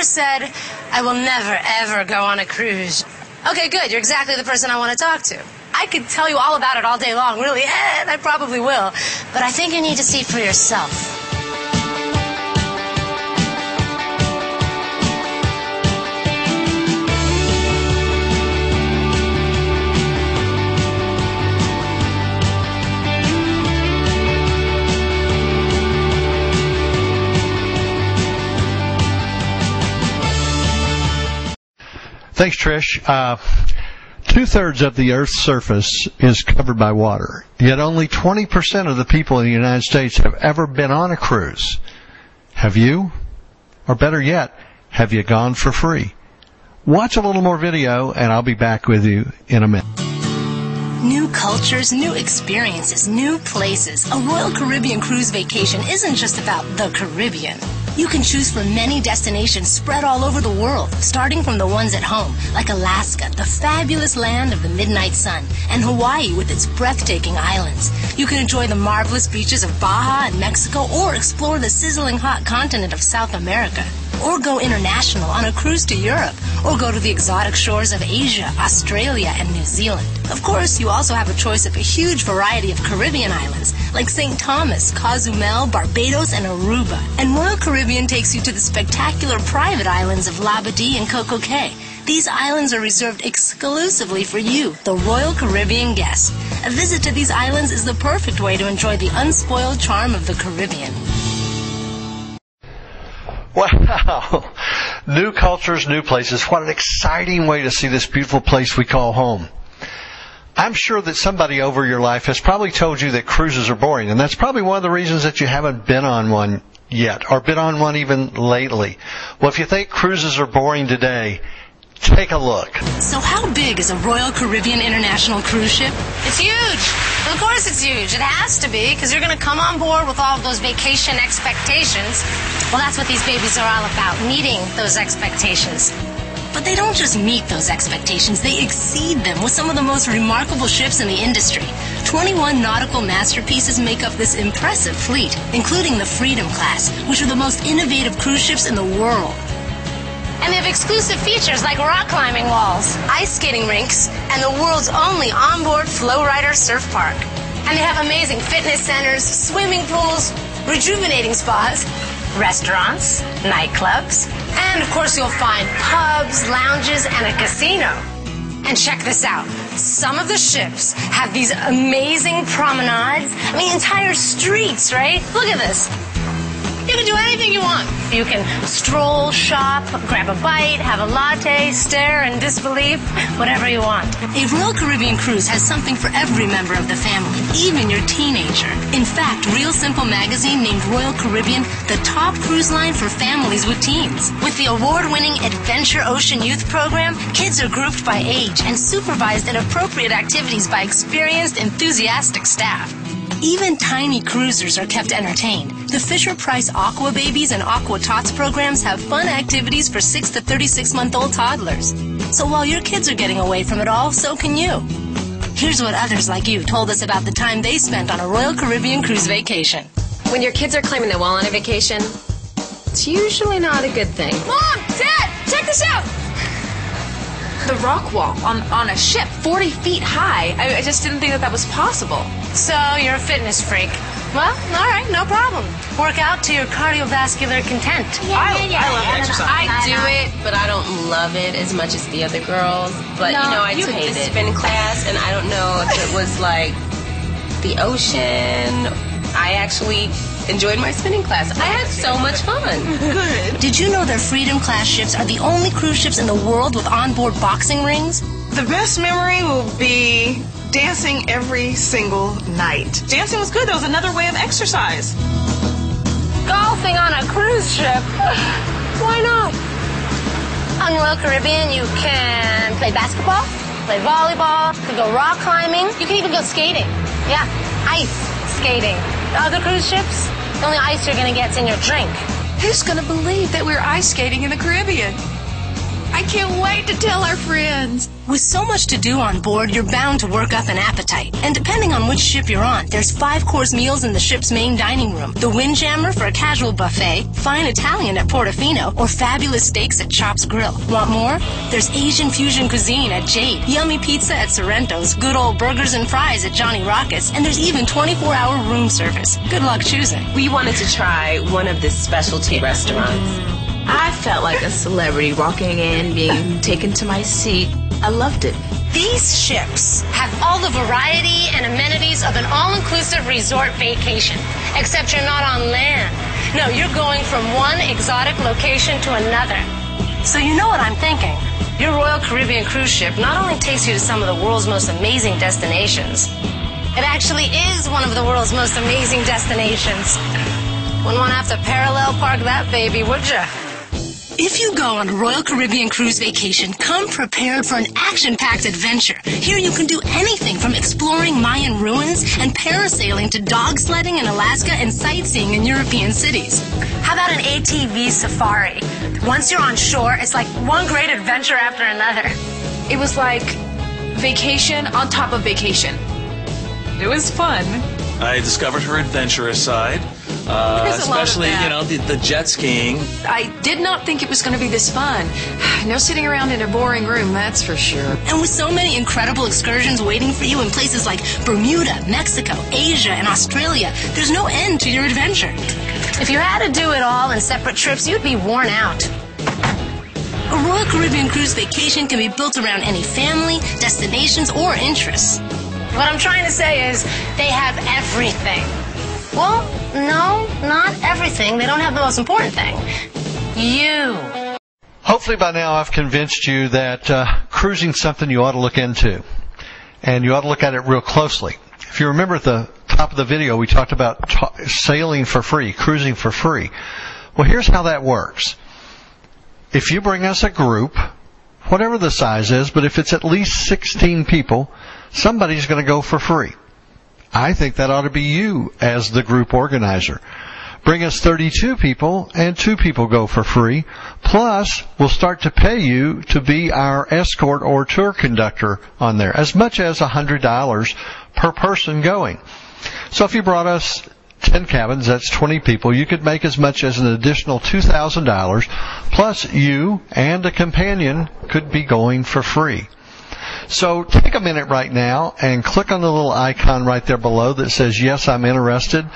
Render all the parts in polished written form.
never said, I will never, ever go on a cruise. Okay, good. You're exactly the person I want to talk to. I could tell you all about it all day long, really, and I probably will. But I think you need to see for yourself. Thanks, Trish. 2/3 of the Earth's surface is covered by water, yet only 20% of the people in the United States have ever been on a cruise. Have you? Or better yet, have you gone for free? Watch a little more video, and I'll be back with you in a minute. New cultures, new experiences, new places. A Royal Caribbean cruise vacation isn't just about the Caribbean. You can choose from many destinations spread all over the world, starting from the ones at home, like Alaska, the fabulous land of the midnight sun, and Hawaii with its breathtaking islands. You can enjoy the marvelous beaches of Baja and Mexico, or explore the sizzling hot continent of South America, or go international on a cruise to Europe, or go to the exotic shores of Asia, Australia, and New Zealand. Of course, you also have a choice of a huge variety of Caribbean islands, like St. Thomas, Cozumel, Barbados, and Aruba. And Royal Caribbean takes you to the spectacular private islands of Labadee and Coco Cay. These islands are reserved exclusively for you, the Royal Caribbean guest. A visit to these islands is the perfect way to enjoy the unspoiled charm of the Caribbean. Wow! New cultures, new places. What an exciting way to see this beautiful place we call home. I'm sure that somebody over your life has probably told you that cruises are boring, and that's probably one of the reasons that you haven't been on one yet, or been on one even lately. Well, if you think cruises are boring today, take a look. So how big is a Royal Caribbean International cruise ship? It's huge. Of course it's huge. It has to be, because you're going to come on board with all of those vacation expectations. Well, that's what these babies are all about, meeting those expectations. But they don't just meet those expectations, they exceed them with some of the most remarkable ships in the industry. 21 nautical masterpieces make up this impressive fleet, including the Freedom class, which are the most innovative cruise ships in the world. And they have exclusive features like rock climbing walls, ice skating rinks, and the world's only onboard Flowrider surf park. And they have amazing fitness centers, swimming pools, rejuvenating spas, restaurants, nightclubs, and of course you'll find pubs, lounges, and a casino. And check this out. Some of the ships have these amazing promenades. I mean, entire streets, right? Look at this. You can do anything you want. You can stroll, shop, grab a bite, have a latte, stare in disbelief, whatever you want. A Royal Caribbean cruise has something for every member of the family, even your teenager. In fact, Real Simple magazine named Royal Caribbean the top cruise line for families with teens. With the award-winning Adventure Ocean Youth Program, kids are grouped by age and supervised in appropriate activities by experienced, enthusiastic staff. Even tiny cruisers are kept entertained. The Fisher-Price Aqua Babies and Aqua Tots programs have fun activities for 6 to 36-month-old toddlers. So while your kids are getting away from it all, so can you. Here's what others like you told us about the time they spent on a Royal Caribbean cruise vacation. When your kids are climbing the wall on a vacation, it's usually not a good thing. Mom! Dad! Check this out! The rock wall on a ship, 40 feet high. I just didn't think that was possible. So you're a fitness freak. Well, all right, no problem. Work out to your cardiovascular content. I love exercise. I do it, but I don't love it as much as the other girls. But, I took the spin class, and I don't know if it was like the ocean. I actually enjoyed my spinning class. I had so much fun. Good. Did you know their Freedom class ships are the only cruise ships in the world with onboard boxing rings? The best memory will be dancing every single night. Dancing was good. That was another way of exercise. Golfing on a cruise ship? Why not? On Royal Caribbean, you can play basketball, play volleyball, you can go rock climbing, you can even go skating. Yeah, ice skating. The other cruise ships, the only ice you're going to get is in your drink. Who's going to believe that we're ice skating in the Caribbean? I can't wait to tell our friends. With so much to do on board, you're bound to work up an appetite. And depending on which ship you're on, there's 5-course meals in the ship's main dining room, the Windjammer for a casual buffet, fine Italian at Portofino, or fabulous steaks at Chop's Grill. Want more? There's Asian fusion cuisine at Jade, yummy pizza at Sorrento's, good old burgers and fries at Johnny Rockets, and there's even 24-hour room service. Good luck choosing. We wanted to try one of the specialty restaurants. I felt like a celebrity walking in, being taken to my seat. I loved it. These ships have all the variety and amenities of an all-inclusive resort vacation, except you're not on land. No, you're going from one exotic location to another. So you know what I'm thinking. Your Royal Caribbean cruise ship not only takes you to some of the world's most amazing destinations, it actually is one of the world's most amazing destinations. Wouldn't want to have to parallel park that baby, would ya? If you go on a Royal Caribbean cruise vacation, come prepared for an action-packed adventure. Here you can do anything from exploring Mayan ruins and parasailing to dog sledding in Alaska and sightseeing in European cities. How about an ATV safari? Once you're on shore, it's like one great adventure after another. It was like vacation on top of vacation. It was fun. I discovered her adventurous side. Especially, the jet skiing. I did not think it was going to be this fun. No sitting around in a boring room, that's for sure. And with so many incredible excursions waiting for you in places like Bermuda, Mexico, Asia, and Australia, there's no end to your adventure. If you had to do it all in separate trips, you'd be worn out. A Royal Caribbean cruise vacation can be built around any family, destinations, or interests. What I'm trying to say is they have everything. Well, no, not everything. They don't have the most important thing. You. Hopefully by now I've convinced you that cruising's something you ought to look into. And you ought to look at it real closely. If you remember at the top of the video, we talked about sailing for free, cruising for free. Well, here's how that works. If you bring us a group, whatever the size is, but if it's at least 16 people, somebody's going to go for free. I think that ought to be you as the group organizer. Bring us 32 people, and 2 people go for free. Plus, we'll start to pay you to be our escort or tour conductor on there, as much as $100 per person going. So if you brought us 10 cabins, that's 20 people, you could make as much as an additional $2,000, plus you and a companion could be going for free. So take a minute right now and click on the little icon right there below that says, yes, I'm interested,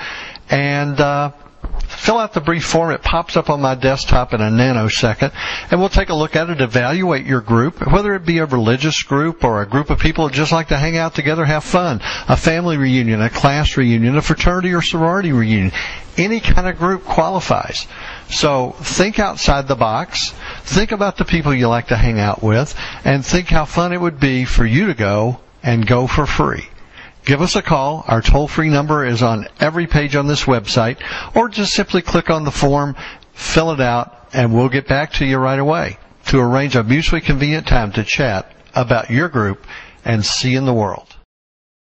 and fill out the brief form. It pops up on my desktop in a nanosecond, and we'll take a look at it, evaluate your group, whether it be a religious group or a group of people that just like to hang out together, have fun, a family reunion, a class reunion, a fraternity or sorority reunion. Any kind of group qualifies. So think outside the box, think about the people you like to hang out with, and think how fun it would be for you to go and go for free. Give us a call. Our toll-free number is on every page on this website, or just simply click on the form, fill it out, and we'll get back to you right away to arrange a mutually convenient time to chat about your group and see in the world.